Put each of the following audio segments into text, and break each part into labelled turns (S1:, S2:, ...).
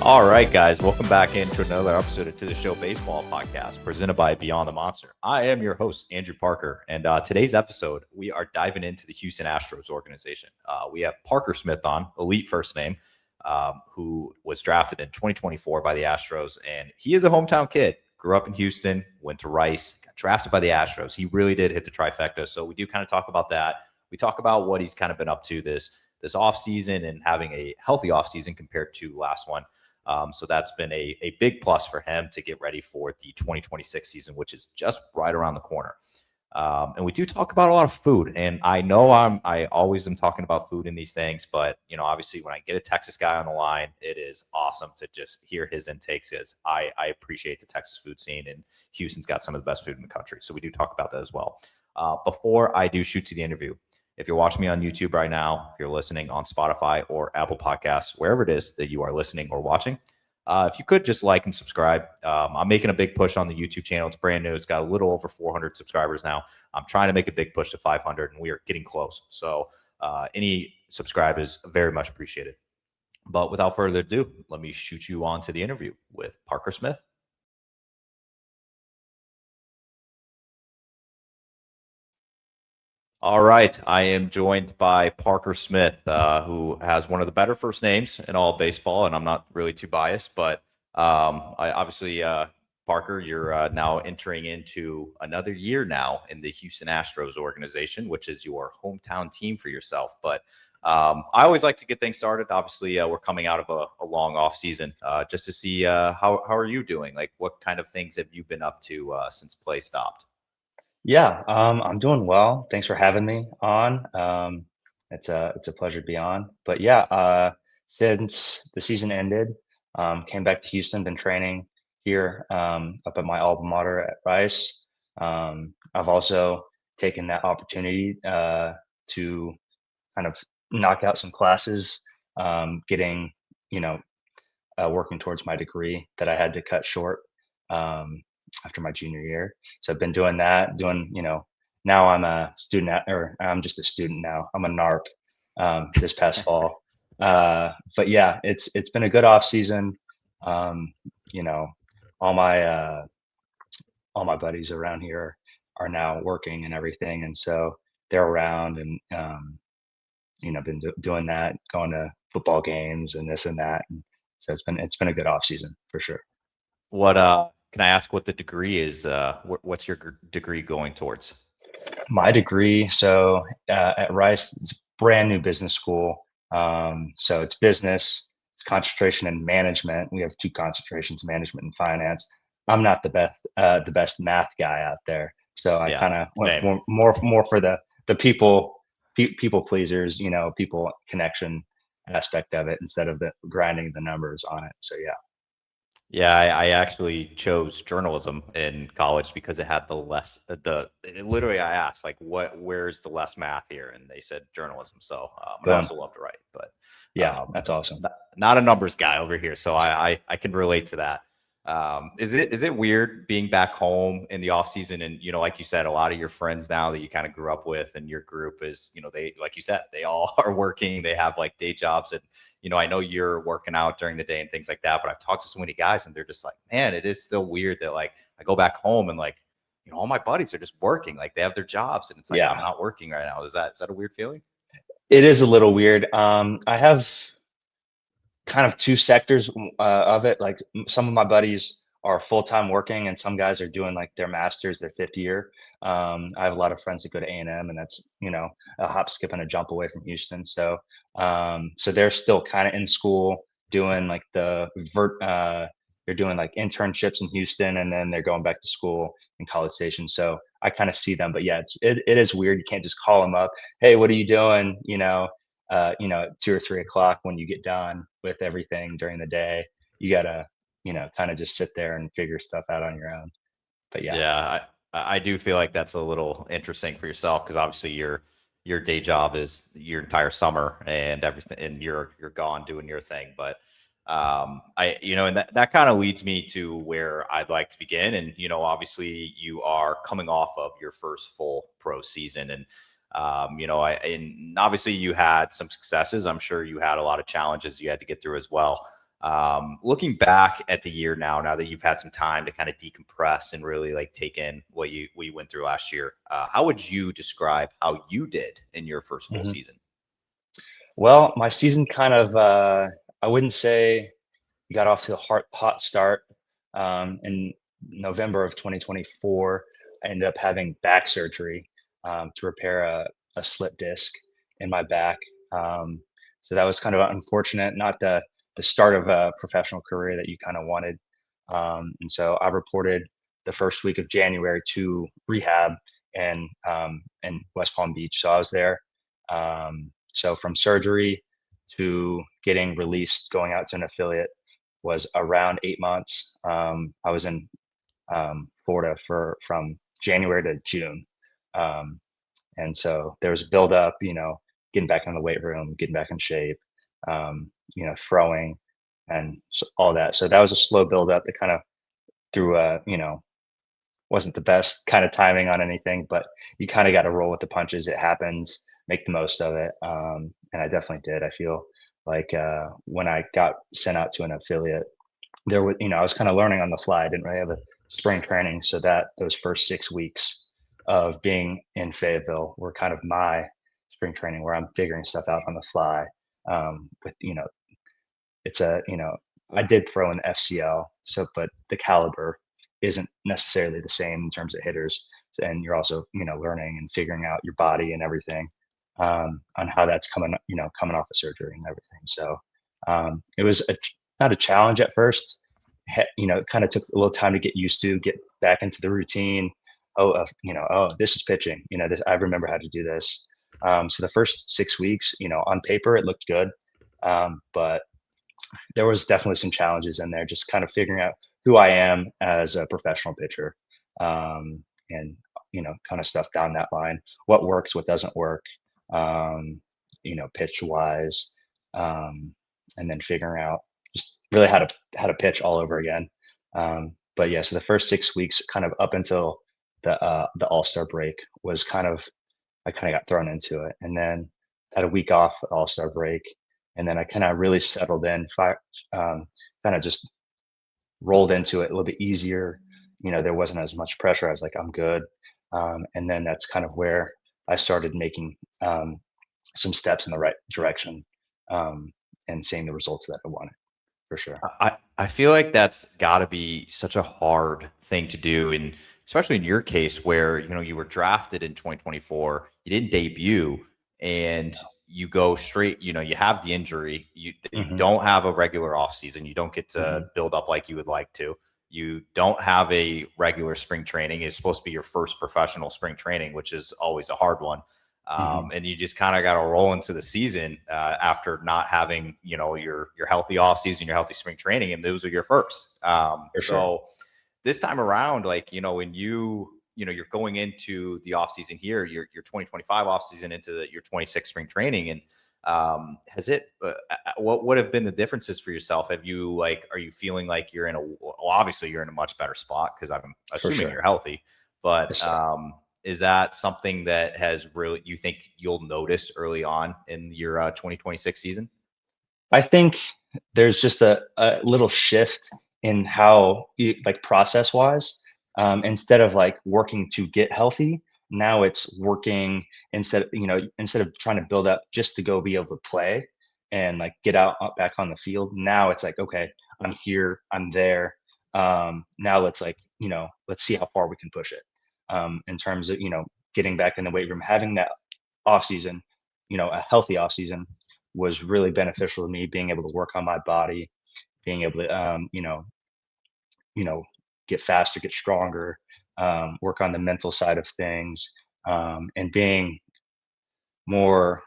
S1: All right, guys, welcome back into another episode of To the Show Baseball Podcast presented by Beyond the Monster. I am your host, Andrew Parker, and today's episode, we are diving into the Houston Astros organization. We have Parker Smith on, elite first name, who was drafted in 2024 by the Astros, and he is a hometown kid, grew up in Houston, went to Rice, got drafted by the Astros. He really did hit the trifecta, so we do kind of talk about that. We talk about what he's kind of been up to this offseason and having a healthy offseason compared to last one. So that's been a big plus for him to get ready for the 2026 season, which is just right around the corner. And we do talk about a lot of food, and I know I always am talking about food in these things, but obviously when I get a Texas guy on the line, it is awesome to just hear his intakes because I appreciate the Texas food scene, and Houston's got some of the best food in the country. So we do talk about that as well. Before I do shoot to the interview, if you're watching me on YouTube right now, if you're listening on Spotify or Apple Podcasts, wherever it is that you are listening or watching, if you could just like and subscribe. I'm making a big push on the YouTube channel. It's brand new. It's got a little over 400 subscribers now. I'm trying to make a big push to 500, and we are getting close. So any subscribe is very much appreciated. But without further ado, let me shoot you on to the interview with Parker Smith. All right. I am joined by Parker Smith, who has one of the better first names in all of baseball, and I'm not really too biased, but I obviously, Parker, you're now entering into another year now in the Houston Astros organization, which is your hometown team for yourself. But I always like to get things started. Obviously, we're coming out of a long off season, just to see how are you doing? Like, what kind of things have you been up to since play stopped?
S2: Yeah, I'm doing well. Thanks for having me on. It's a pleasure to be on. But yeah, since the season ended, came back to Houston, been training here up at my alma mater at Rice. I've also taken that opportunity to kind of knock out some classes, getting, you know, working towards my degree that I had to cut short after my junior year. So I've been doing that, now I'm a student or I'm just a student now. I'm a NARP this past fall. But yeah, it's been a good off season. Um, you know, all my all my buddies around here are now working and everything, and so they're around and been doing that, going to football games and this and that. And so it's been a good off season for sure.
S1: What can I ask what the degree is? What's your degree going towards?
S2: My degree, so at Rice, it's a brand new business school. So it's business, it's concentration in management. We have two concentrations, management and finance. I'm not the best math guy out there, so I
S1: Yeah,
S2: kind of went
S1: same.
S2: for more for the people pleasers, people connection aspect of it instead of the grinding the numbers on it. So yeah.
S1: Yeah, I actually chose journalism in college because it had the less literally I asked like where's the less math here, and they said journalism. So and I
S2: Boom.
S1: also love to write, but
S2: Yeah, that's awesome.
S1: not a numbers guy over here, so I can relate to that. Is it weird being back home in the off season, and like you said, a lot of your friends now that you kind of grew up with and your group is they, like you said, they all are working, they have like day jobs, and I know you're working out during the day and things like that, but I've talked to so many guys and they're just like, man, it is still weird that like I go back home and like all my buddies are just working, like they have their jobs, and it's like I'm
S2: Yeah,
S1: not working right now. Is that a weird feeling?
S2: it is a little weird. I have kind of two sectors of it. Like some of my buddies are full time working, and some guys are doing like their masters, their fifth year. I have a lot of friends that go to A&M, and that's a hop, skip, and a jump away from Houston. So they're still kind of in school doing like they're doing like internships in Houston, and then they're going back to school in College Station. So I kind of see them, but yeah, it is weird. You can't just call them up. Hey, what are you doing? At 2 or 3 o'clock when you get done with everything during the day, you gotta, kind of just sit there and figure stuff out on your own. But yeah,
S1: Yeah, I do feel like that's a little interesting for yourself because obviously your day job is your entire summer and everything, and you're gone doing your thing. But I and that kind of leads me to where I'd like to begin. And obviously you are coming off of your first full pro season, and and obviously you had some successes. I'm sure you had a lot of challenges you had to get through as well. Looking back at the year now that you've had some time to kind of decompress and really like take in what you went through last year, how would you describe how you did in your first full
S2: Mhm.
S1: season?
S2: Well, my season kind of, I wouldn't say got off to a hot start. In November of 2024, I ended up having back surgery to repair a slip disc in my back. Um, so that was kind of unfortunate, not the start of a professional career that you kind of wanted. And so I reported the first week of January to rehab in West Palm Beach. So I was there. So from surgery to getting released, going out to an affiliate was around 8 months. I was in Florida for from January to June, um, and so there was a build up. Getting back in the weight room, getting back in shape, throwing, and all that. So that was a slow build up that kind of threw a wasn't the best kind of timing on anything, but you kind of got to roll with the punches. It happens, make the most of it. And I definitely did. I feel like when I got sent out to an affiliate, there was, I was kind of learning on the fly. I didn't really have a spring training. So that those first 6 weeks of being in Fayetteville were kind of my spring training where I'm figuring stuff out on the fly. With, it's I did throw an FCL, so but the caliber isn't necessarily the same in terms of hitters, and you're also learning and figuring out your body and everything on how that's coming off the surgery and everything. So it was not a challenge at first. It kind of took a little time to get used to, get back into the routine. Oh, this is pitching. I remember how to do this. So the first 6 weeks, on paper it looked good, but there was definitely some challenges in there, just kind of figuring out who I am as a professional pitcher, and kind of stuff down that line. What works, what doesn't work, pitch wise, and then figuring out just really how to pitch all over again. But yeah, so the first 6 weeks, kind of up until the All Star break, was I kind of got thrown into it, and then had a week off at All Star break, and then I kind of really settled in, kind of just rolled into it a little bit easier. There wasn't as much pressure. I was like, I'm good, and then that's kind of where I started making some steps in the right direction, and seeing the results that I wanted for sure.
S1: I feel like that's got to be such a hard thing to do, and especially in your case where you were drafted in 2024, you didn't debut, and you go straight. You have the injury, you
S2: Hmm.
S1: don't have a regular offseason, you don't get to
S2: Hmm.
S1: build up like you would like to. You don't have a regular spring training. It's supposed to be your first professional spring training, which is always a hard one.
S2: Hmm.
S1: And you just kind of got to roll into the season after not having your healthy off season, your healthy spring training, and those are your first.
S2: For sure.
S1: So this time around, like when you're going into the off season here, your 2025 off season into your 26 spring training, and has it what would have been the differences for yourself? Are you feeling like you're well, obviously you're in a much better spot because I'm
S2: For
S1: assuming
S2: sure.
S1: you're healthy, but
S2: Yes, sir.
S1: is that something that has really, you think you'll notice early on in your 2026 season?
S2: I think there's just a little shift in how you, like process wise. Instead of like working to get healthy, now it's working instead of trying to build up just to go be able to play and like get out back on the field. Now it's like, okay, I'm here, I'm there. Now let's see how far we can push it. In terms of getting back in the weight room, having that off season, a healthy off season was really beneficial to me, being able to work on my body, being able to you know get faster, get stronger, work on the mental side of things, and being more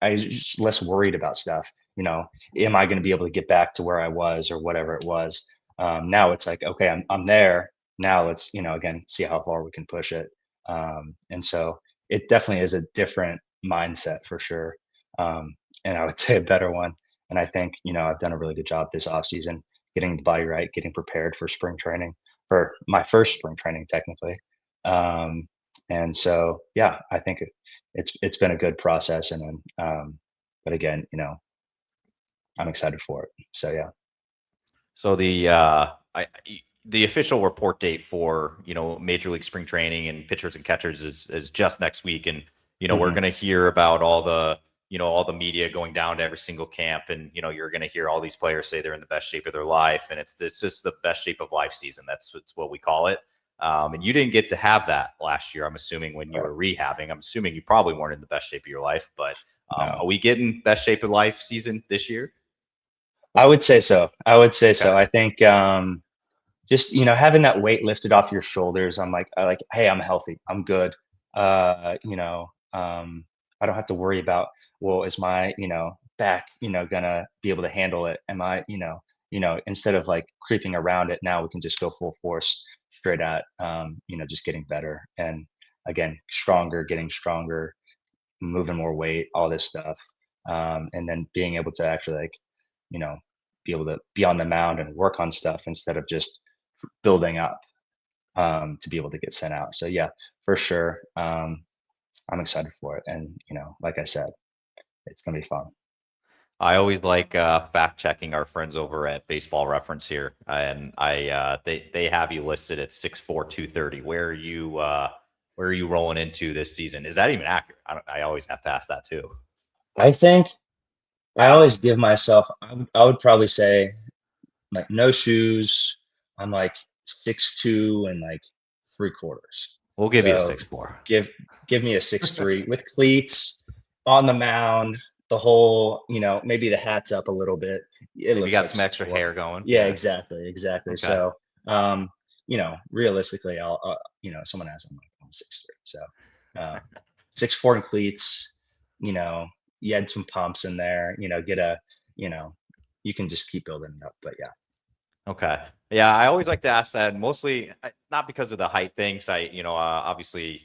S2: I was just less worried about stuff. Am I going to be able to get back to where I was or whatever it was? Now it's like, okay, I'm there. Now let's again see how far we can push it. And so it definitely is a different mindset for sure, and I would say a better one. And I think I've done a really good job this off season getting the body right, getting prepared for spring training, for my first spring training technically. Um, and so yeah, I think it's been a good process, and then but again, I'm excited for it. So yeah.
S1: So the official report date for Major League Spring Training and pitchers and catchers is just next week, and we're
S2: Hmm.
S1: going to hear about all the media going down to every single camp, and you're going to hear all these players say they're in the best shape of their life, and it's just the best shape of life season. That's what we call it. And you didn't get to have that last year. I'm assuming when you
S2: Right.
S1: were rehabbing. I'm assuming you probably weren't in the best shape of your life, but
S2: No,
S1: are we getting best shape of life season this year?
S2: I would say so. I would say
S1: Okay.
S2: so. I think just having that weight lifted off your shoulders. I like, hey, I'm healthy, I'm good. uh you know um I don't have to worry about, well, is my back gonna be able to handle it? Am I instead of like creeping around it, now we can just go full force straight at just getting better, and again, stronger, getting stronger, moving more weight, all this stuff. And then being able to actually, like, you know be able to be on the mound and work on stuff instead of just building up to be able to get sent out. So yeah, for sure. I'm excited for it, and like I said, it's gonna be fun.
S1: I always like fact checking our friends over at Baseball Reference here, and they have you listed at 6'4", 230. Where are you rolling into this season? Is that even accurate? I always have to ask that too.
S2: I think I always give myself. I would probably say, like, no shoes. I'm like 6'2" and like 3/4.
S1: We'll give you a
S2: So
S1: 6'4".
S2: give give me a 6'3" with cleats on the mound. The whole, maybe the hat's up a little bit. It
S1: Maybe
S2: looks
S1: got
S2: like
S1: some extra
S2: 6'4".
S1: hair going.
S2: Yeah,
S1: Yeah.
S2: exactly, exactly.
S1: Okay.
S2: So, realistically, I'll, someone asks, I'm like, I'm 6'3". So, uh, 6'4" in cleats. You know, you add some pumps in there. Get a, you know, you can just keep building it up. But yeah.
S1: Okay. Yeah, I always like to ask that, mostly not because of the height things. Obviously,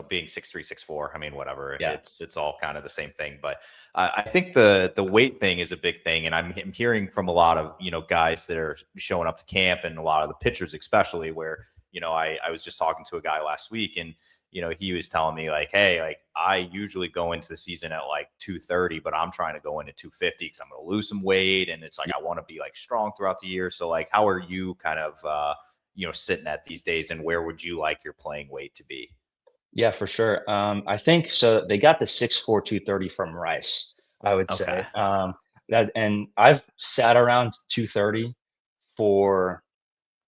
S1: being 6'3", 6'4". I mean, whatever.
S2: Yeah.
S1: It's all kind of the same thing. But I think the weight thing is a big thing, and I'm hearing from a lot of guys that are showing up to camp, and a lot of the pitchers, especially, where I was just talking to a guy last week, and he was telling me like, hey, like I usually go into the season at like 230, but I'm trying to go into 250 because I'm going to lose some weight. And it's like, I want to be like strong throughout the year. So like, how are you kind of, sitting at these days, and where would you like your playing weight to be?
S2: Yeah, for sure. I think so. They got the 6'4", 230 from Rice, I would
S1: Okay.
S2: say. And I've sat around 230 for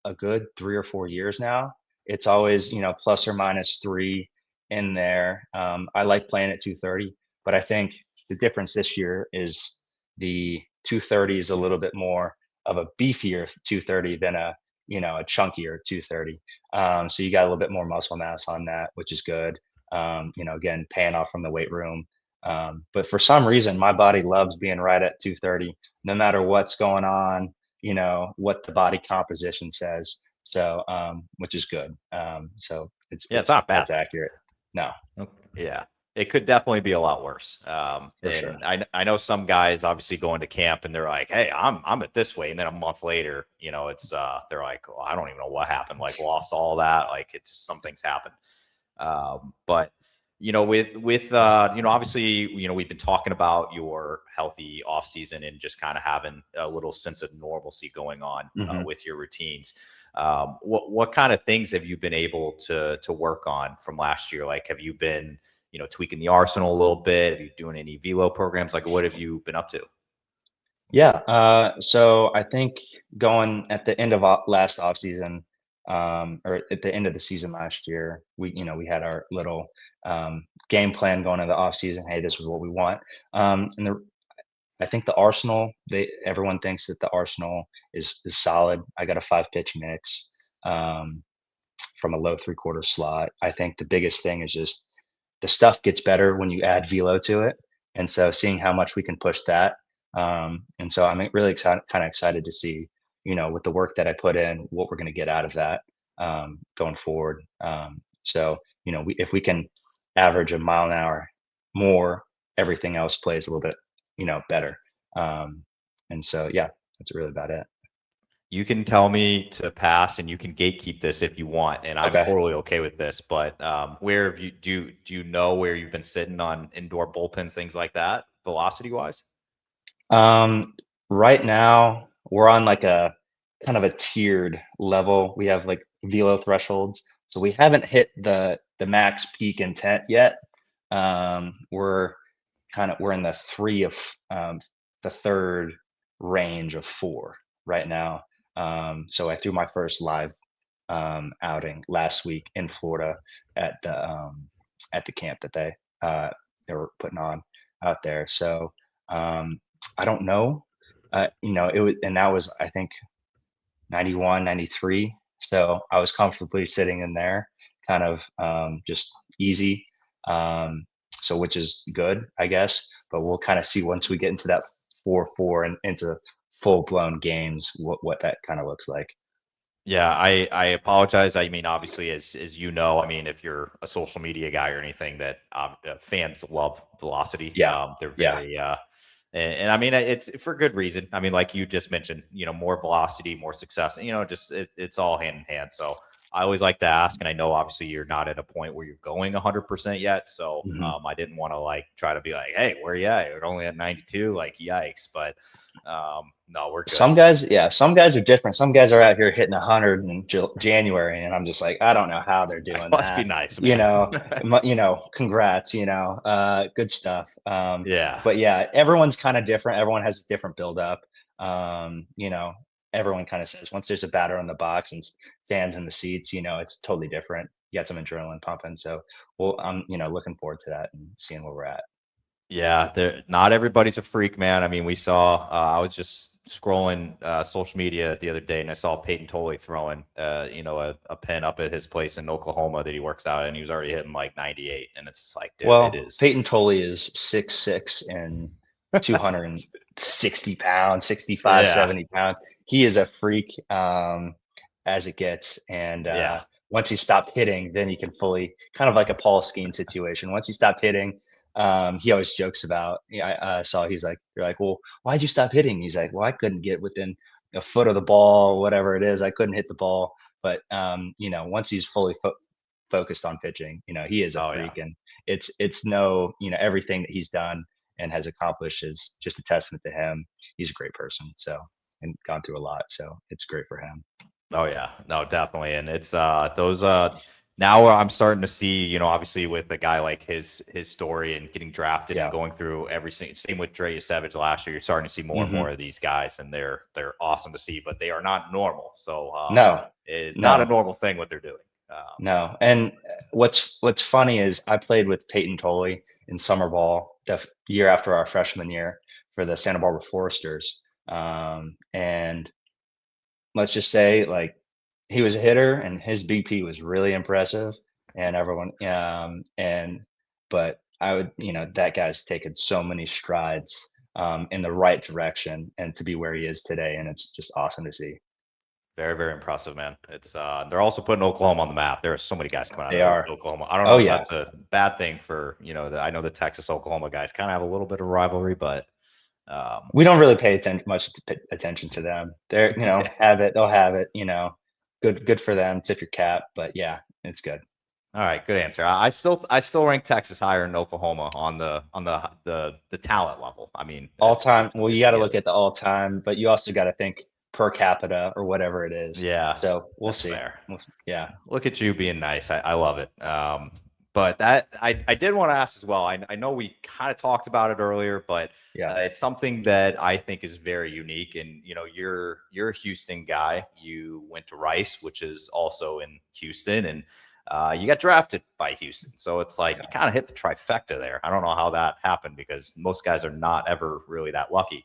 S2: a good 3 or 4 years now. It's always, plus or minus three in there. I like playing at 230, but I think the difference this year is the 230 is a little bit more of a beefier 230 than a chunkier 230. So you got a little bit more muscle mass on that, which is good. Again, paying off from the weight room. But for some reason, my body loves being right at 230, no matter what's going on, what the body composition says. So, which is good. So it's
S1: Yeah, it's
S2: it's
S1: not a bad
S2: that's
S1: thing.
S2: accurate. No,
S1: Yeah, it could definitely be a lot worse.
S2: for sure.
S1: And I know some guys obviously go into camp and they're like, "Hey, I'm at this way," and then a month later, it's they're like, "Well, I don't even know what happened. Like, lost all that. Like, it just something's happened." But with obviously, we've been talking about your healthy off season and just kind of having a little sense of normalcy going on
S2: Hmm.
S1: with your routines. What kind of things have you been able to work on from last year? Like, have you been tweaking the arsenal a little bit? Have you doing any velo programs? Like, what have you been up to?
S2: Yeah. So I think going at the end of last off season, or at the end of the season last year, we had our little game plan going into the off season. Hey, this is what we want. And I think the arsenal, everyone thinks that the arsenal is solid. I got a 5 pitch mix. Um, from a low 3/4 slot. I think the biggest thing is just the stuff gets better when you add velo to it, and so seeing how much we can push that. And so I'm really excited, kind of excited to see, with the work that I put in, what we're going to get out of that going forward. So if we can average a mile an hour more, everything else plays a little bit, better. Um, and so yeah, that's really about it.
S1: You can tell me to pass, and you can gatekeep this if you want, and I'm
S2: Okay.
S1: totally okay with this. But where have you do you know where you've been sitting on indoor bullpens, things like that, velocity wise?
S2: Um, right now we're on like a kind of a tiered level. We have like velo thresholds, so we haven't hit the max peak intent yet. We're in the three of the third range of four right now. So I threw my first live outing last week in Florida at the camp that they were putting on out there. So I don't know. It was, and that was I think 91, 93. So I was comfortably sitting in there, kind of just easy. Um, so which is good, I guess. But we'll kind of see once we get into that 4-4 and into full blown games what that kind of looks like.
S1: Yeah, I apologize. I mean, obviously, as you know, I mean, if you're a social media guy or anything, that fans love velocity.
S2: Yeah,
S1: They're
S2: yeah.
S1: very, and I mean, it's for good reason. I mean, like you just mentioned, more velocity, more success. Just it's all hand in hand. So I always like to ask, and I know obviously you're not at a point where you're going 100% yet. So
S2: Mhm.
S1: I didn't want to like try to be like, hey, where you at? You're only at 92. Like, yikes! But no, we're good.
S2: Some guys are different. Some guys are out here hitting 100 in January, and I'm just like, I don't know how they're
S1: It
S2: doing
S1: must be
S2: that.
S1: nice, man.
S2: Congrats. Good stuff.
S1: Yeah.
S2: But yeah, everyone's kind of different. Everyone has a different buildup. Um, you know, Everyone kind of says once there's a batter on the box and fans in the seats, it's totally different. You got some adrenaline pumping. So, well, I'm looking forward to that and seeing where we're at.
S1: Yeah, not everybody's a freak, man. I mean, we saw. I was just scrolling social media the other day, and I saw Peyton Tolley throwing, a pin up at his place in Oklahoma that he works out, and he was already hitting like 98, and it's like, dude, it
S2: Well,
S1: is.
S2: Peyton Tolley is 6'6" and 260 pounds, 65,
S1: Yeah,
S2: 70 pounds. He is a freak as it gets. And
S1: yeah.
S2: once he stopped hitting, then he can fully, kind of like a Paul Skeens situation. Once he stopped hitting, he always jokes about, yeah, I saw, he's like, you're like, well, why'd you stop hitting? He's like, well, I couldn't get within a foot of the ball, whatever it is. I couldn't hit the ball. But, once he's fully focused on pitching. He is a
S1: Oh yeah.
S2: freak, and it's no, everything that he's done and has accomplished is just a testament to him. He's a great person, so and gone through a lot, so it's great for him.
S1: Oh yeah, no, definitely, and it's those now I'm starting to see, obviously with a guy like his story and getting drafted and
S2: Yeah.
S1: going through everything. Same with Dre Savage last year. You're starting to see more and more
S2: Hmm.
S1: of these guys, and they're awesome to see, but they are not normal. So
S2: No,
S1: it's not a
S2: no,
S1: normal thing what they're doing.
S2: no. And what's funny is I played with Peyton Tolley in summer ball the year after our freshman year for the Santa Barbara Foresters, and let's just say like he was a hitter and his BP was really impressive, and everyone and but I would, that guy's taken so many strides in the right direction and to be where he is today, and it's just awesome to see.
S1: Very, very impressive, man. It's they're also putting Oklahoma on the map. There are so many guys coming out
S2: They
S1: of
S2: are.
S1: Oklahoma. I don't
S2: Oh
S1: know if
S2: yeah.
S1: that's a bad thing for I know the Texas Oklahoma guys kind of have a little bit of rivalry, but um,
S2: We don't really pay attention to them. They're,
S1: yeah.
S2: have it, they'll have it, good for them. Tip your cap, but yeah, it's good.
S1: All right, good answer. I still rank Texas higher than Oklahoma on the talent level. I mean,
S2: All
S1: it's
S2: time.
S1: it's
S2: Well, you
S1: it's
S2: got to
S1: together.
S2: look at the all time, but you also got to think per capita or whatever it is.
S1: Yeah,
S2: So we'll
S1: that's
S2: see.
S1: fair.
S2: Yeah,
S1: Look at you being nice. I love it. But that I did want to ask as well. I know we kind of talked about it earlier, but
S2: yeah,
S1: it's something that I think is very unique. And you're a Houston guy. You went to Rice, which is also in Houston, and you got drafted by Houston. So it's like you
S2: yeah.
S1: kind of hit the trifecta there. I don't know how that happened because most guys are not ever really that lucky.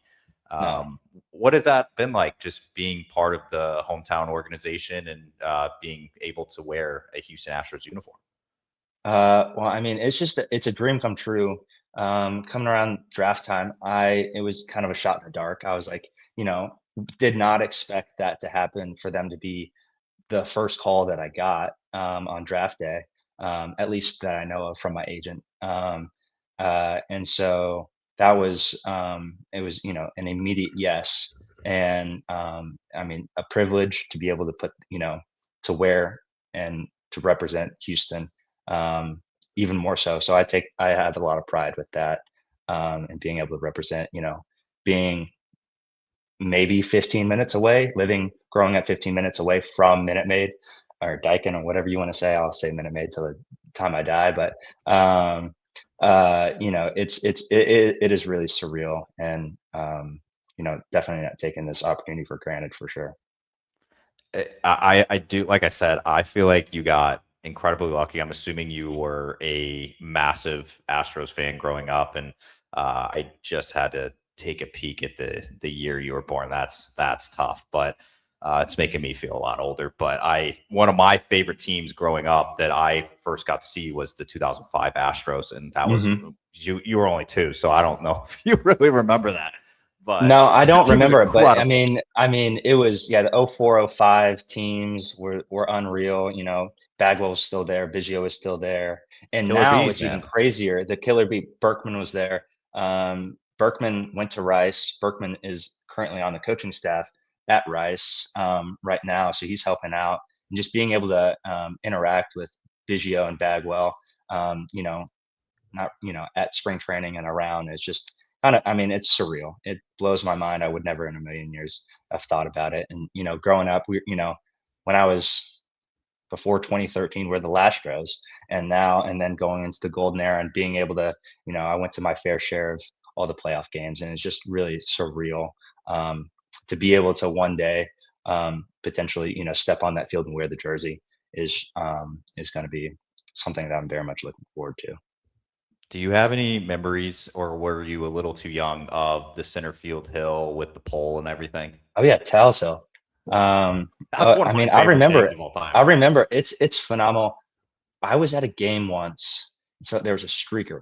S2: No.
S1: Um, what has that been like, just being part of the hometown organization and being able to wear a Houston Astros uniform?
S2: Well, I mean, it's a dream come true. Coming around draft time, it was kind of a shot in the dark. I was like, you know, did not expect that to happen for them to be the first call that I got on draft day, at least that I know of from my agent. And so it was, an immediate yes. And I mean, a privilege to be able to to wear and to represent Houston, even more so. So I have a lot of pride with that, and being able to represent, being maybe 15 minutes away, growing up 15 minutes away from Minute Maid or Daikin or whatever you want to say. I'll say Minute Maid till the time I die. But it is really surreal, and definitely not taking this opportunity for granted for sure.
S1: I do, like I said, I feel like you got incredibly lucky. I'm assuming you were a massive Astros fan growing up, and I just had to take a peek at the year you were born. That's tough, but it's making me feel a lot older. But one of my favorite teams growing up that I first got to see was the 2005 Astros, and that was you were only 2, so I don't know if you really remember that. But
S2: No, I
S1: that
S2: don't
S1: team was
S2: remember it, but
S1: incredible.
S2: I mean, it was the 04, 05 teams were unreal. Bagwell was still there, Biggio was still there, and
S1: Killer
S2: now
S1: bees,
S2: it's even
S1: man.
S2: crazier. The killer beat Berkman was there. Berkman went to Rice. Berkman is currently on the coaching staff at Rice right now, so he's helping out and just being able to interact with Biggio and Bagwell. Um, you know, not at spring training and around is just I mean, it's surreal. It blows my mind. I would never in a million years have thought about it. And growing up, when I was before 2013, we're the Astros, and then going into the golden era and being able to, I went to my fair share of all the playoff games, and it's just really surreal to be able to one day potentially, step on that field and wear the jersey is going to be something that I'm very much looking forward to.
S1: Do you have any memories, or were you a little too young, of the center field hill with the pole and everything?
S2: Oh yeah, Tal's Hill.
S1: That's one
S2: I
S1: of my
S2: mean, I
S1: favorite
S2: remember
S1: things
S2: it.
S1: of all time.
S2: I remember it's phenomenal. I was at a game once, so there was a streaker,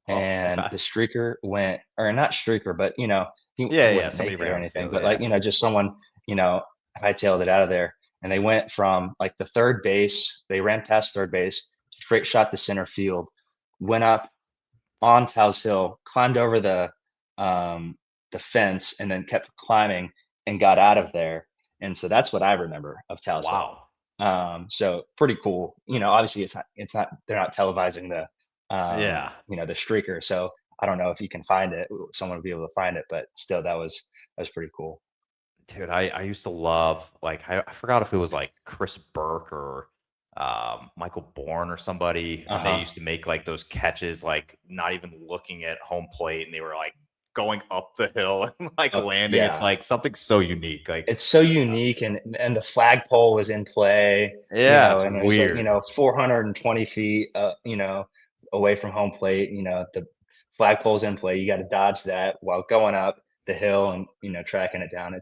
S1: Oh,
S2: and
S1: okay.
S2: the streaker went, or not streaker, but he
S1: Yeah, yeah.
S2: wasn't
S1: Somebody
S2: naked
S1: ran
S2: or
S1: on the
S2: anything,
S1: field.
S2: but
S1: Yeah.
S2: just someone you know hightailed it out of there, and they went from like the third base. They ran past third base, straight shot to center field, went up on Tow's Hill, climbed over the fence, and then kept climbing and got out of there. And so that's what I remember of Tow's Hill.
S1: Wow.
S2: So pretty cool. Obviously it's not they're not televising
S1: Yeah.
S2: the streaker. So I don't know if you can find it. Someone will be able to find it, but still that was pretty cool.
S1: Dude, I used to love, like, I forgot if it was like Chris Burke or Michael Bourne or somebody, and they
S2: Uh-huh.
S1: used to make like those catches, like not even looking at home plate, and they were like going up the hill and like
S2: Oh,
S1: landing. It's
S2: yeah.
S1: like something so unique. Like,
S2: It's so unique, and the flagpole was in play,
S1: yeah, it's
S2: and it was like,
S1: weird.
S2: 420 feet, away from home plate, the flagpole's in play. You got to dodge that while going up the hill and, tracking it down.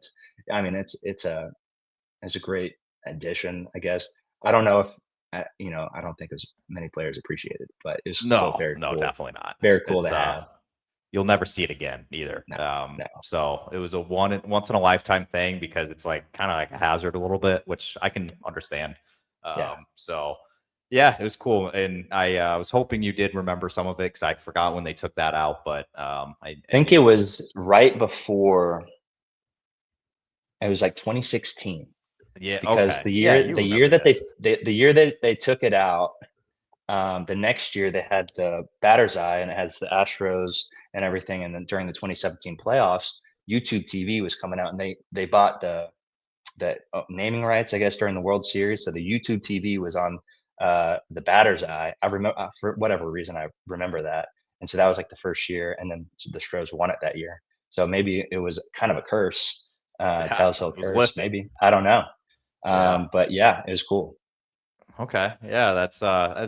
S2: I mean, it's a great addition, I guess. I don't know if, I don't think as many players appreciate it, but it's still
S1: No, no, definitely not.
S2: very cool to
S1: It's
S2: have.
S1: you'll never see it again either.
S2: No, no.
S1: So it was a once in a lifetime thing, because it's like kind of like a hazard a little bit, which I can understand.
S2: Yeah.
S1: So yeah, it was cool, and I was hoping you did remember some of it, because I forgot when they took that out, but
S2: I
S1: I
S2: think it
S1: knew it was.
S2: was right before it was like 2016.
S1: Yeah,
S2: Because
S1: okay, yeah, you
S2: the year
S1: remember
S2: that
S1: this.
S2: the year that they took it out, the next year they had the batter's eye and it has the Astros and everything. And then during the 2017 playoffs, YouTube TV was coming out, and they bought the naming rights, I guess, during the World Series. So the YouTube TV was on the batter's eye. I remember for whatever reason I remember that, and so that was like the first year, and then the Astros won it that year. So maybe it was kind of a curse,
S1: Yeah,
S2: Telltale
S1: it was
S2: curse.
S1: lifted.
S2: Maybe I don't know.
S1: Yeah.
S2: But yeah, it was cool.
S1: Okay. Yeah, that's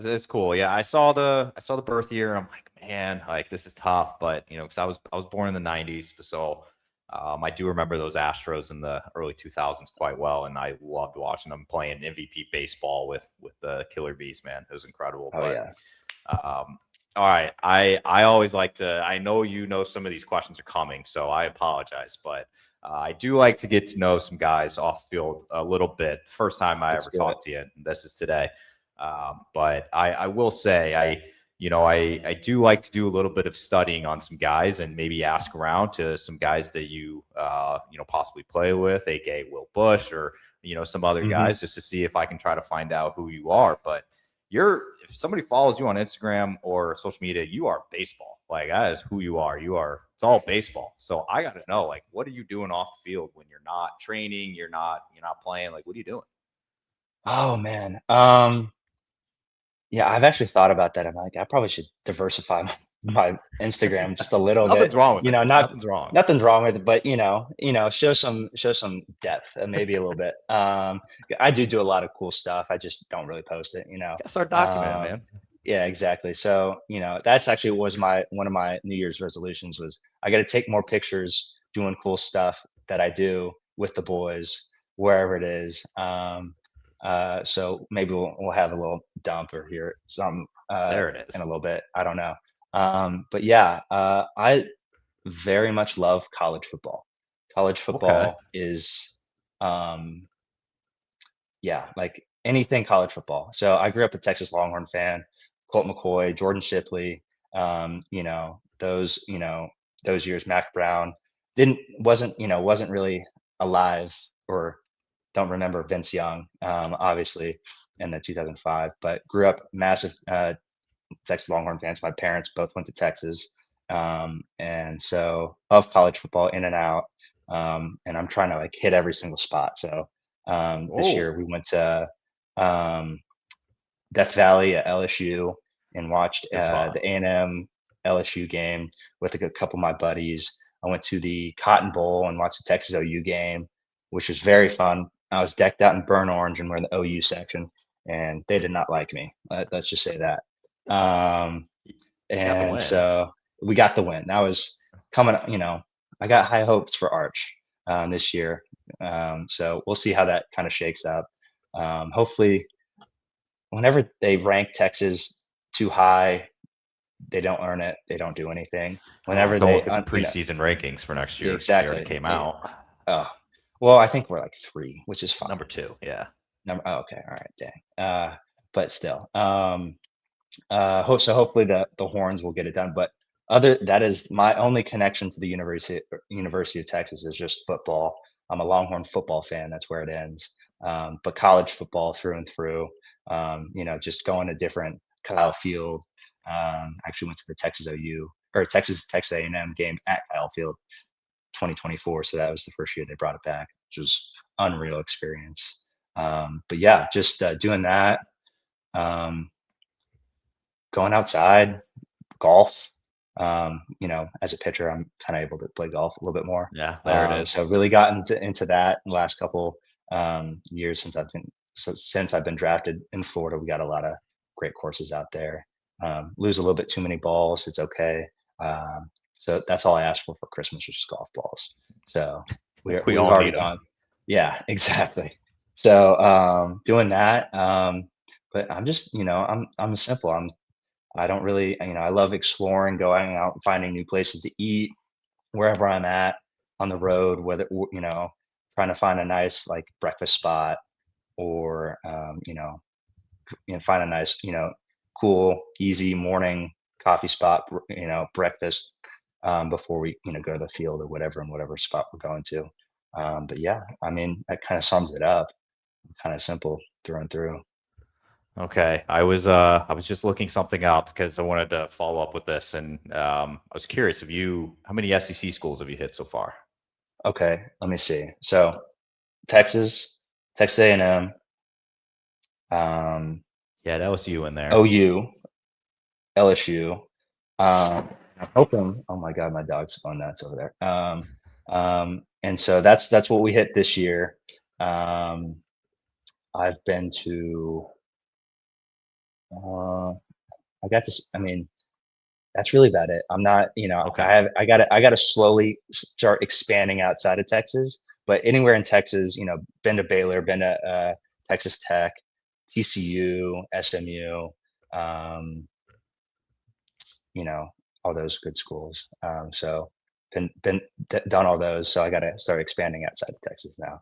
S1: it's cool. Yeah, I saw the birth year, and I'm like, man, like this is tough, but because I was born in the '90s, so I do remember those Astros in the early 2000s quite well, and I loved watching them playing MVP baseball with the Killer Bees. Man, it was incredible.
S2: Oh
S1: But
S2: yeah,
S1: all right, I always like to. I know some of these questions are coming, so I apologize, but I do like to get to know some guys off the field a little bit. First time I
S2: let's
S1: ever
S2: do it.
S1: talked to you, and this is today. But I will say I do like to do a little bit of studying on some guys, and maybe ask around to some guys that possibly play with, aka Will Bush, or some other
S2: Hmm.
S1: guys, just to see if I can try to find out who you are. But if somebody follows you on Instagram or social media, you are baseball. Like, that is who you are. You are it's all baseball. So I got to know, like, what are you doing off the field when you're not training, you're not playing? Like, what are you doing?
S2: Oh man. Yeah, I've actually thought about that. I'm like, I probably should diversify my Instagram just a little bit.
S1: Nothing's wrong with
S2: You
S1: it.
S2: know, not
S1: Nothing's wrong.
S2: nothing's wrong with it, but show some depth, maybe a little bit. I do a lot of cool stuff. I just don't really post it.
S1: Gotta start documenting,
S2: Um,
S1: man.
S2: yeah, exactly. So, that's actually was my one of my New Year's resolutions was I got to take more pictures doing cool stuff that I do with the boys wherever it is. So maybe we'll have a little dumper here, some
S1: There it
S2: in
S1: is.
S2: a little bit. I don't know. But yeah, I very much love college football. College
S1: Okay.
S2: football is, um, yeah, like anything college football. So I grew up a Texas Longhorn fan, Colt McCoy, Jordan Shipley, those years, Mac Brown wasn't really alive or don't remember Vince Young, obviously in the 2005, but grew up massive Texas Longhorn fans. My parents both went to Texas. And so of college football in and out. And I'm trying to like hit every single spot. So this
S1: Oh,
S2: year we went to um, Death Valley at LSU and watched
S1: good spot.
S2: the A&M LSU game with a couple of my buddies. I went to the Cotton Bowl and watched the Texas OU game, which was very fun. I was decked out in burnt orange and we're in the OU section, and they did not like me. Let's just say that. Um,
S1: You got the
S2: and
S1: win.
S2: so we got the win. That was coming. I got high hopes for Arch this year. So we'll see how that kind of shakes up. Hopefully, whenever they rank Texas too high, they don't earn it. They don't do anything.
S1: Oh,
S2: Whenever
S1: don't
S2: they,
S1: look at the preseason rankings for next
S2: yeah,
S1: year because they already
S2: exactly.
S1: came out.
S2: Uh, well, I think we're like 3, which is fine.
S1: Number two. Yeah.
S2: Okay, all right, dang. But still, hopefully the horns will get it done. But that is my only connection to the University of Texas is just football. I'm a Longhorn football fan. That's where it ends. But college football through and through. Just going to different Kyle Field. Actually went to the Texas OU or Texas A&M game at Kyle Field 2024. So that was the first year they brought it back, which was unreal experience. But yeah, just doing that. Um, Going outside, golf. As a pitcher, I'm kind of able to play golf a little bit more.
S1: Yeah. There it is.
S2: So really got into that in the last couple years since I've been drafted in Florida. We got a lot of great courses out there. Lose a little bit too many balls, it's okay. So that's all I asked for Christmas was just golf balls. So
S1: We
S2: we've
S1: all
S2: already
S1: need them.
S2: gone. Yeah, exactly. So doing that. But I'm just, I'm simple. I don't really, I love exploring, going out and finding new places to eat wherever I'm at on the road, whether, trying to find a nice like breakfast spot or, find a nice, cool, easy morning coffee spot, breakfast before we, go to the field or whatever, in whatever spot we're going to. But yeah, I mean, that kind of sums it up. Kind of simple through and through.
S1: Okay. I was just looking something up because I wanted to follow up with this, and I was curious of you. How many SEC schools have you hit so far?
S2: Okay, let me see. So Texas, Texas A&M, um,
S1: Yeah, that was you in there.
S2: OU, LSU. I'm hoping. Oh my God, my dog's going nuts over there. And so that's what we hit this year. Um, I've been to. I got this. I mean, that's really about it. I'm not.
S1: Okay.
S2: I got to slowly start expanding outside of Texas. But anywhere in Texas, been to Baylor, been to Texas Tech, TCU, SMU. Um, all those good schools. So done all those. So I got to start expanding outside of Texas now.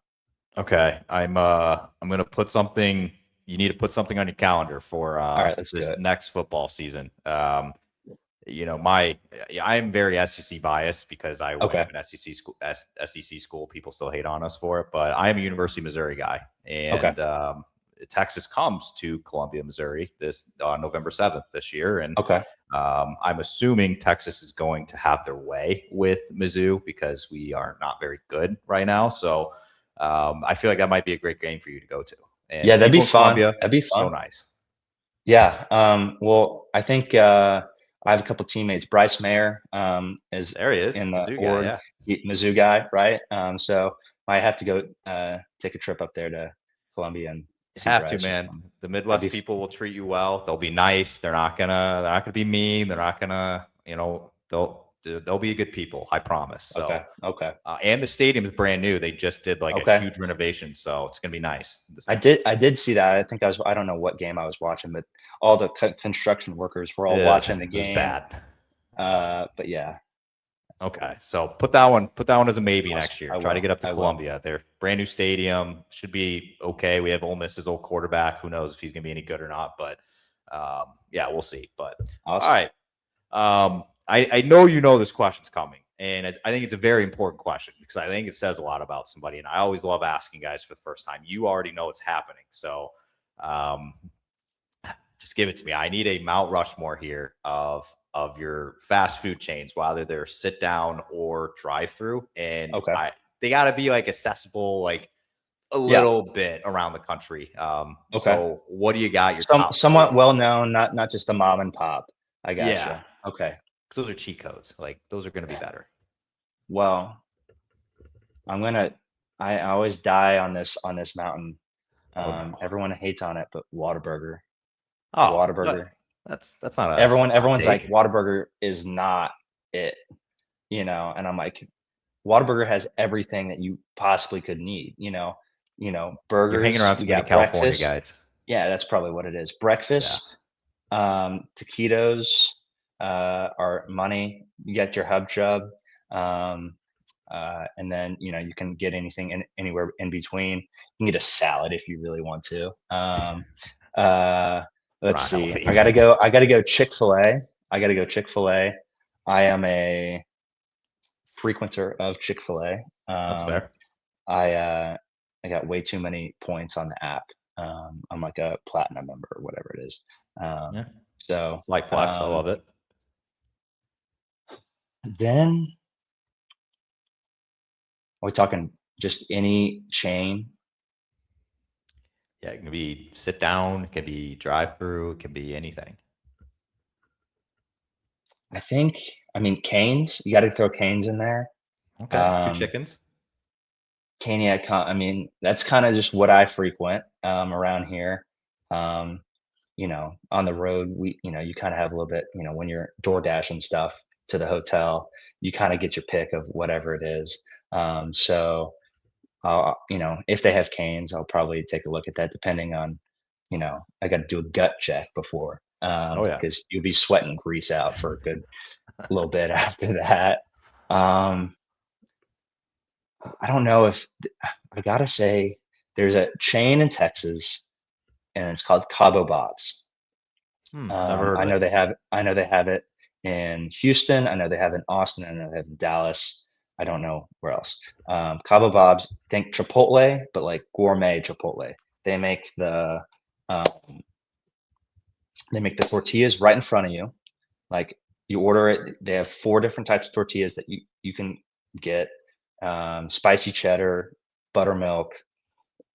S1: Okay. I'm gonna put something. You need to put something on your calendar for
S2: All right, let's do
S1: this
S2: it.
S1: next football season. My I'm very SEC biased because I went
S2: Okay.
S1: to an SEC school. SEC school. People still hate on us for it, but I am a University of Missouri guy,
S2: Okay.
S1: and Texas comes to Columbia, Missouri this November 7th this year, and
S2: Okay.
S1: I'm assuming Texas is going to have their way with Mizzou because we are not very good right now. So I feel like that might be a great game for you to go to. And
S2: Yeah,
S1: the
S2: that'd be
S1: people in
S2: fun.
S1: Columbia,
S2: That'd be
S1: so
S2: fun.
S1: nice.
S2: Yeah. Well, I think I have a couple teammates. Bryce Mayer is
S1: There he is,
S2: in the
S1: Mizzou guy.
S2: org,
S1: Yeah,
S2: Mizzou guy, right? So I have to go take a trip up there to Columbia and
S1: you
S2: see
S1: have to,
S2: Bryce.
S1: man. The
S2: That'd
S1: Midwest
S2: be
S1: people will treat you well. They'll be nice. They're not gonna be mean. They're not gonna, they'll be good people. I promise.
S2: okay.
S1: So.
S2: Okay.
S1: And the stadium is brand new. They just did like a
S2: Okay.
S1: huge renovation, so it's gonna be nice.
S2: I did see that. I think I don't know what game I was watching, but all the construction workers were all
S1: It
S2: watching the
S1: was
S2: game.
S1: bad.
S2: But yeah.
S1: Okay, so put that one as a maybe
S2: Awesome.
S1: next year.
S2: I
S1: Try to
S2: will.
S1: get up to
S2: I will.
S1: Columbia. Their brand new stadium should be okay. We have Ole Miss's old quarterback. Who knows if he's gonna be any good or not? But yeah, we'll see. But
S2: Awesome.
S1: all right, I know you know this question's coming, and I think it's a very important question because I think it says a lot about somebody. And I always love asking guys for the first time. You already know what's happening, so just give it to me. I need a Mount Rushmore here of your fast food chains, whether they're sit down or drive through, and
S2: Okay.
S1: they got to be like accessible, like a
S2: Yeah.
S1: little bit around the country.
S2: Okay.
S1: So what do you got? Your top
S2: Somewhat
S1: 4?
S2: well known, not just a mom and pop. I gotcha.
S1: Yeah,
S2: Okay.
S1: because those are cheat codes. Like those are going to be better.
S2: Well, I always die on this mountain.
S1: Oh no.
S2: Everyone hates on it, but Whataburger.
S1: Oh,
S2: Whataburger.
S1: that's not a
S2: Everyone's like,
S1: take.
S2: Whataburger is not it, and I'm like, Whataburger has everything that you possibly could need,
S1: You're hanging
S2: burgers,
S1: around
S2: we
S1: too many
S2: got
S1: California
S2: breakfast.
S1: guys.
S2: Yeah, that's probably what it is.
S1: Yeah.
S2: Breakfast, taquitos, are money. You get your Hub Chub, um, and then you can get anything anywhere in between. You can get a salad if you really want to. Uh,
S1: We're
S2: let's
S1: not
S2: see.
S1: healthy.
S2: I gotta go Chick-fil-A. I gotta go Chick-fil-A. I am a frequenter of Chick-fil-A.
S1: That's fair.
S2: I got way too many points on the app. I'm like a platinum member or whatever it is.
S1: Yeah.
S2: So
S1: Slight flex. I love it.
S2: then are we talking just any chain?
S1: Yeah, it can be sit down, it can be drive through, it can be anything.
S2: I mean, Canes. You got to throw Canes in there.
S1: Okay, 2 chickens.
S2: Caniac. I mean, that's kind of just what I frequent around here. On the road, you kind of have a little bit, when you're door dashing stuff to the hotel, you kind of get your pick of whatever it is. So, if they have Canes, I'll probably take a look at that depending on, I got to do a gut check before
S1: Oh yeah.
S2: because you'll be sweating grease out for a good little bit after that. Um, I don't know if I gotta say there's a chain in Texas and it's called Cabo Bob's.
S1: Never heard
S2: I
S1: of
S2: know
S1: it.
S2: they have it in Houston. I know they have it in Austin. I know they have it in Dallas. I don't know where else. Cabo Bob's, think Chipotle, but like gourmet Chipotle. They make the um, tortillas right in front of you. Like you order it. They have 4 different types of tortillas that you can get. Spicy cheddar, buttermilk.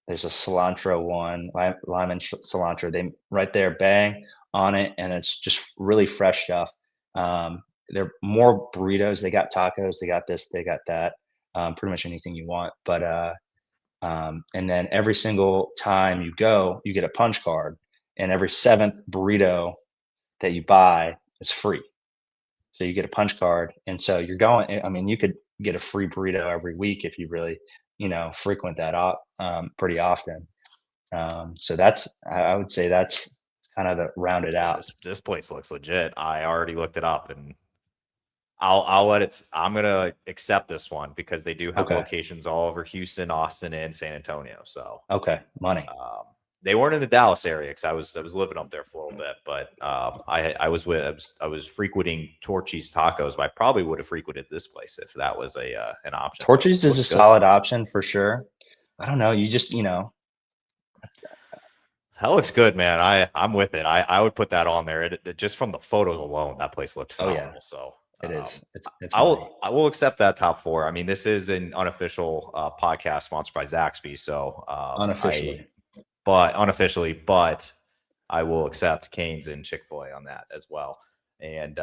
S2: There's a cilantro one, lime and cilantro. They right there, bang on it, and it's just really fresh stuff. They're more burritos. They got tacos. They got this. They got that. Pretty much anything you want. But and then every single time you go, you get a punch card, and every 7th burrito that you buy is free. So you get a punch card, and so you're going. I mean, you could get a free burrito every week if you really, frequent that up pretty often. So I would say that's kind of the rounded
S1: Dude,
S2: out.
S1: this place looks legit. I already looked it up, and I'll let it. I'm gonna accept this one because they do have
S2: Okay.
S1: locations all over Houston, Austin, and San Antonio. So
S2: Okay. Money.
S1: they weren't in the Dallas area because I was living up there for a little bit, but I was frequenting Torchy's Tacos, but I probably would have frequented this place if that was an option.
S2: Torches is
S1: Looks
S2: a
S1: good.
S2: solid option for sure. I don't know. You just,
S1: That looks good, man. I'm with it. I would put that on there. Just from the photos alone, that place looked
S2: Oh yeah,
S1: phenomenal. So
S2: it is. It's
S1: I
S2: money.
S1: will accept that top four. I mean, this is an unofficial podcast sponsored by Zaxby, so
S2: Unofficially.
S1: but unofficially, but I will accept Canes and Chick-fil-A on that as well. And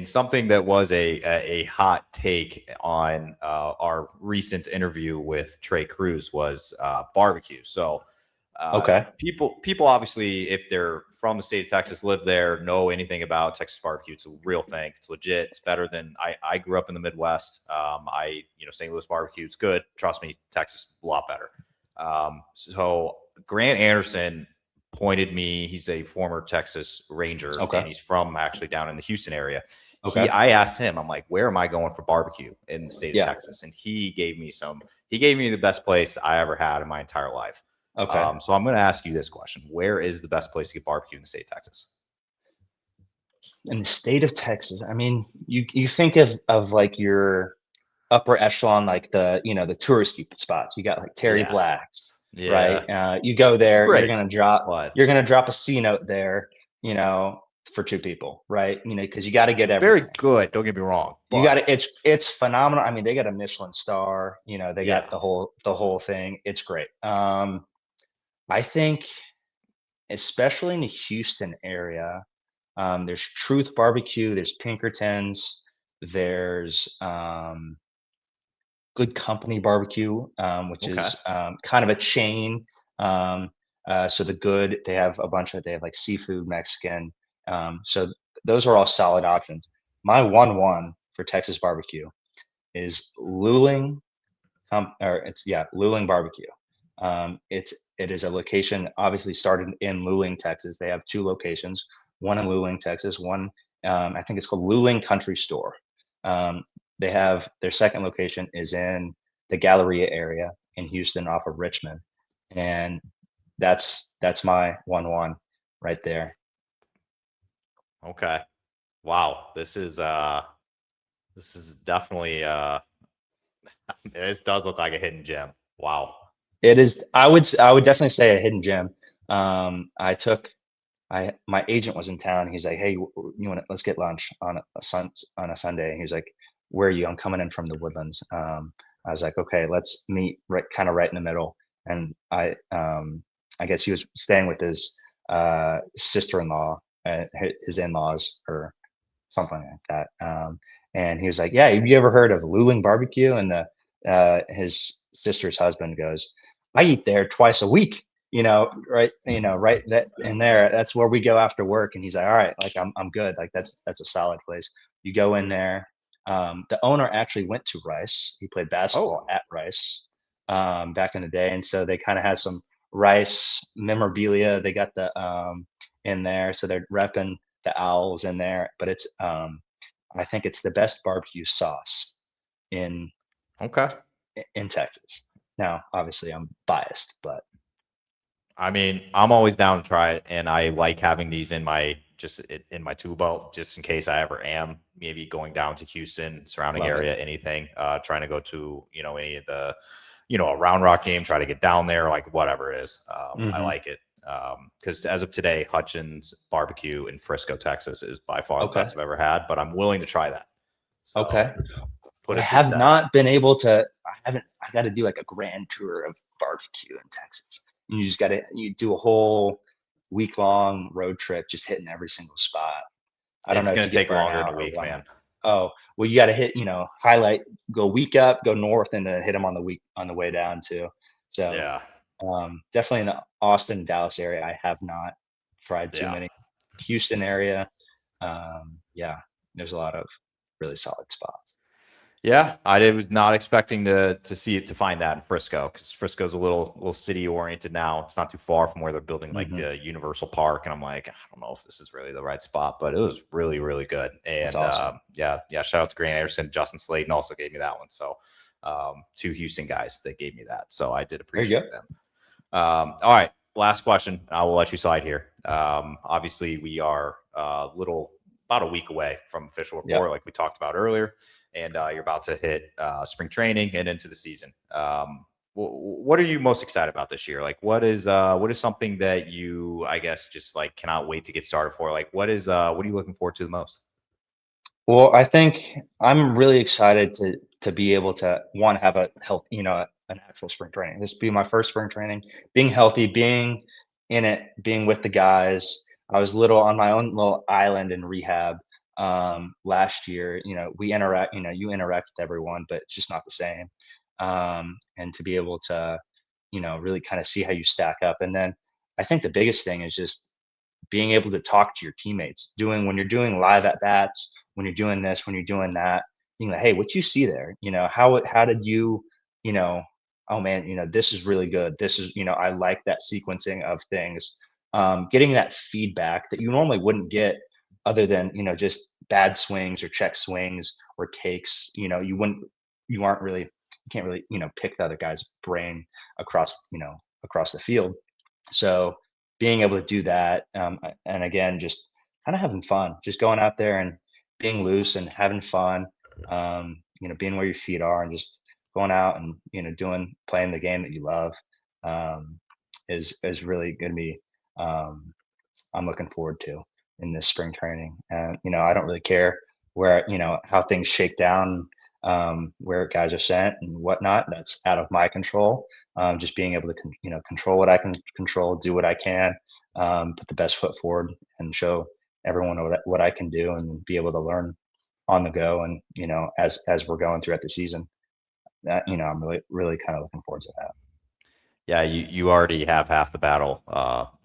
S1: something that was a hot take on our recent interview with Trey Cruz was barbecue. So
S2: Okay.
S1: people obviously, if they're from the state of Texas, live there, know anything about Texas barbecue. It's a real thing. It's legit. It's better than I grew up in the Midwest. St. Louis barbecue. It's good. Trust me, Texas a lot better. So Grant Anderson pointed me. He's a former Texas Ranger,
S2: Okay.
S1: and he's from actually down in the Houston area.
S2: Okay.
S1: I asked him, I'm like, where am I going for barbecue in the state of Texas? And he gave me the best place I ever had in my entire life.
S2: Okay.
S1: So I'm going to ask you this question. Where is the best place to get barbecue in the state of Texas?
S2: In the state of Texas, I mean, you think of like your upper echelon, like the touristy spots. You got like Terry
S1: Yeah.
S2: Black's, right?
S1: Yeah.
S2: You go
S1: It's
S2: there,
S1: great. But
S2: you're gonna drop a C note there, for two people, right? Because you got to get
S1: very
S2: everything.
S1: good. Don't get me wrong.
S2: You got to it's phenomenal. I mean, they got a Michelin star. They
S1: Yeah.
S2: got the whole thing. It's great. I think, especially in the Houston area, there's Truth Barbecue, there's Pinkertons, there's Good Company Barbecue, which
S1: Okay.
S2: is kind of a chain. So they have they have like seafood, Mexican. So those are all solid options. My one for Texas barbecue is Luling, Luling Barbecue. It is a location obviously started in Luling, Texas. They have two locations, one in Luling, Texas, one I think it's called Luling Country Store. Um, they have their second location is in the Galleria area in Houston off of Richmond, and that's my one right there.
S1: Okay. Wow. This is definitely this does look like a hidden gem. Wow.
S2: It is. I would definitely say a hidden gem. I took my agent was in town. He's like, "Hey, you want to let's get lunch on on a Sunday." He was like, "Where are you?" I'm coming in from the Woodlands. I was like, "Okay, let's meet kind of right in the middle." And I guess he was staying with his sister-in-law, his in-laws, or something like that. And he was like, "Yeah, have you ever heard of Luling Barbecue?" And his sister's husband goes, "I eat there twice a week." Right that in there. That's where we go after work. And he's like, "All right, like I'm good. Like that's a solid place." You go in there. The owner actually went to Rice. He played basketball
S1: Oh,
S2: at Rice back in the day, and so they kind of had some Rice memorabilia. They got the in there, so they're repping the Owls in there. But I think it's the best barbecue sauce in
S1: okay.
S2: in Texas. Now, obviously, I'm biased, but
S1: I mean, I'm always down to try it, and I like having these in my tool belt, just in case I ever am maybe going down to Houston, surrounding
S2: love it.
S1: area, anything. Trying to go to any of the a Round Rock game, try to get down there, like whatever it is. I
S2: Hmm.
S1: like it because as of today, Hutchins Barbecue in Frisco, Texas, is by far the
S2: Okay.
S1: best I've ever had. But I'm willing to try that. So
S2: Okay.
S1: put
S2: I
S1: it to the
S2: have
S1: test.
S2: not been able to. I haven't. I got to do like a grand tour of barbecue in Texas. You just got to you do a whole week long road trip, just hitting every single spot. I don't
S1: It's
S2: know if
S1: gonna
S2: you get
S1: take
S2: burnt
S1: longer than
S2: out
S1: a
S2: or
S1: week,
S2: whatnot.
S1: man.
S2: Oh, well, you got to hit. Highlight, go week up, go north, and then hit them on the way down too. So
S1: Yeah,
S2: definitely in the Austin, Dallas area, I have not tried too
S1: yeah.
S2: many. Houston area, yeah, there's a lot of really solid spots.
S1: Yeah, was not expecting to find that in Frisco, because Frisco's a little city oriented now. It's not too far from where they're building like
S2: Hmm.
S1: the Universal Park, and I'm like, I don't know if this is really the right spot, but it was really really good.
S2: That's
S1: And
S2: awesome.
S1: yeah, shout out to Grant Anderson, Justin Slayton also gave me that one. So two Houston guys that gave me that, so I did
S2: There you
S1: appreciate
S2: go.
S1: them. All right, last question. I will let you slide here. Obviously, we are about a week away from official
S2: Yep.
S1: report, like we talked about earlier, and you're about to hit spring training and into the season. what are you most excited about this year? Like, what is something that you, I guess, just like cannot wait to get started for? Like, what are you looking forward to the most?
S2: Well, I think I'm really excited to be able to one have a health, an actual spring training. This be my first spring training, being healthy, being in it, being with the guys. I was little on my own little island in rehab last year. We interact. You interact with everyone, but it's just not the same. And to be able to, really kind of see how you stack up, and then I think the biggest thing is just being able to talk to your teammates, doing when you're doing live at bats, when you're doing this, when you're doing that, being like, hey, what you see there? How did you, you know, oh man, this is really good. This is, I like that sequencing of things. Getting that feedback that you normally wouldn't get other than, just bad swings or check swings or takes, you aren't really, you can't really, pick the other guy's brain across the field. So being able to do that, and again, just kind of having fun, just going out there and being loose and having fun, being where your feet are and just going out and playing the game that you love, um, is really going to be um, I'm looking forward to in this spring training. And I don't really care where how things shake down, where guys are sent and whatnot. That's out of my control. Just being able to control what I can control, do what I can, put the best foot forward, and show everyone what I can do, and be able to learn on the go. And as we're going throughout the season, that I'm really kind of looking forward to that.
S1: Yeah, you already have half the battle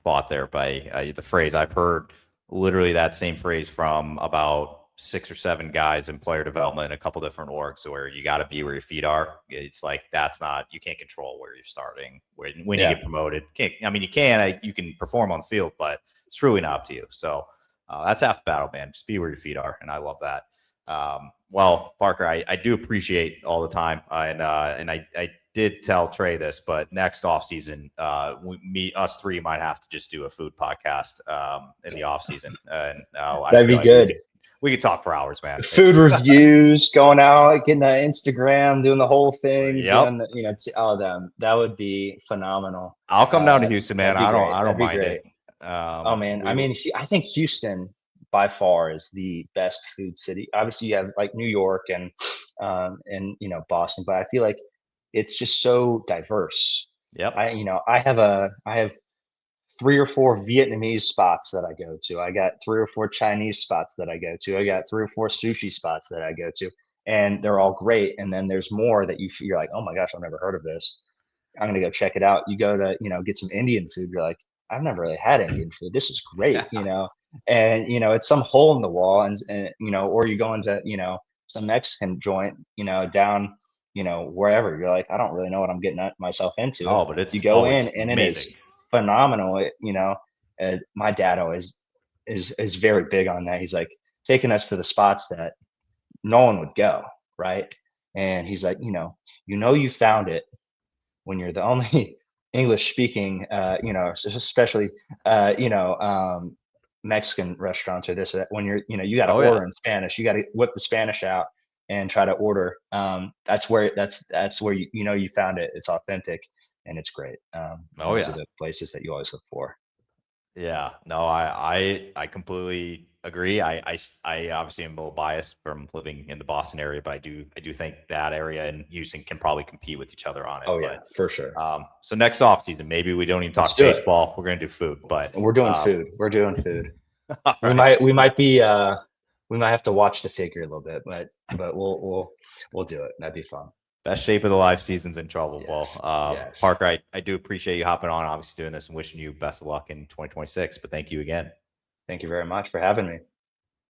S1: fought there by the phrase. I've heard literally that same phrase from about 6 or 7 guys in player development, a couple different orgs, where you got to be where your feet are. It's like that's not, you can't control where you're starting. When you
S2: Yeah.
S1: get promoted, you can perform on the field, but it's truly not up to you. So that's half the battle, man. Just be where your feet are, and I love that. Well, Parker, I do appreciate all the time, and I did tell Trey this, but next off season, us three might have to just do a food podcast in the off season, and I
S2: That'd
S1: feel
S2: be
S1: like
S2: good.
S1: we could talk for hours, man.
S2: Food reviews, going out, getting that Instagram, doing the whole thing,
S1: Yep.
S2: doing that would be phenomenal.
S1: I'll come down to Houston, man.
S2: That'd be great.
S1: I don't
S2: That'd be
S1: mind
S2: great.
S1: it.
S2: Oh man, I mean, I think Houston by far is the best food city. Obviously, you have like New York and Boston, but I feel like it's just so diverse.
S1: Yep.
S2: I have 3 or 4 Vietnamese spots that I go to. I got 3 or 4 Chinese spots that I go to. I got 3 or 4 sushi spots that I go to, and they're all great. And then there's more that you're like, oh my gosh, I've never heard of this. I'm gonna go check it out. You go to get some Indian food. You're like, I've never really had Indian food. This is great, and it's some hole in the wall, and or you go into some Mexican joint, down wherever. You're like, I don't really know what I'm getting myself into.
S1: Oh, but
S2: You
S1: it's
S2: go in,
S1: always
S2: and it
S1: amazing.
S2: is phenomenal. My dad always is very big on that. He's like taking us to the spots that no one would go, right? And he's like, you found it when you're the only English speaking, especially, Mexican restaurants or this, or that, when you got to
S1: Oh yeah.
S2: order in Spanish, you got to whip the Spanish out and try to order. That's where you found it. It's authentic and it's great. And
S1: Oh
S2: those are
S1: yeah.
S2: the places that you always look for.
S1: Yeah, no, I completely agree. I obviously am a little biased from living in the Boston area, but I do think that area and Houston can probably compete with each other on it.
S2: Oh yeah,
S1: But
S2: for sure.
S1: so next off season, maybe we don't even
S2: Let's
S1: talk
S2: do it.
S1: baseball. We're gonna do food, but
S2: We're doing food. We're doing food.
S1: all
S2: We
S1: right.
S2: might we might be we might have to watch the figure a little bit, but we'll do it. That'd be fun.
S1: Best shape of the live season's in trouble.
S2: Yes.
S1: Well,
S2: Yes.
S1: Parker, I do appreciate you hopping on, obviously doing this, and wishing you best of luck in 2026. But thank you again.
S2: Thank you very much for having me.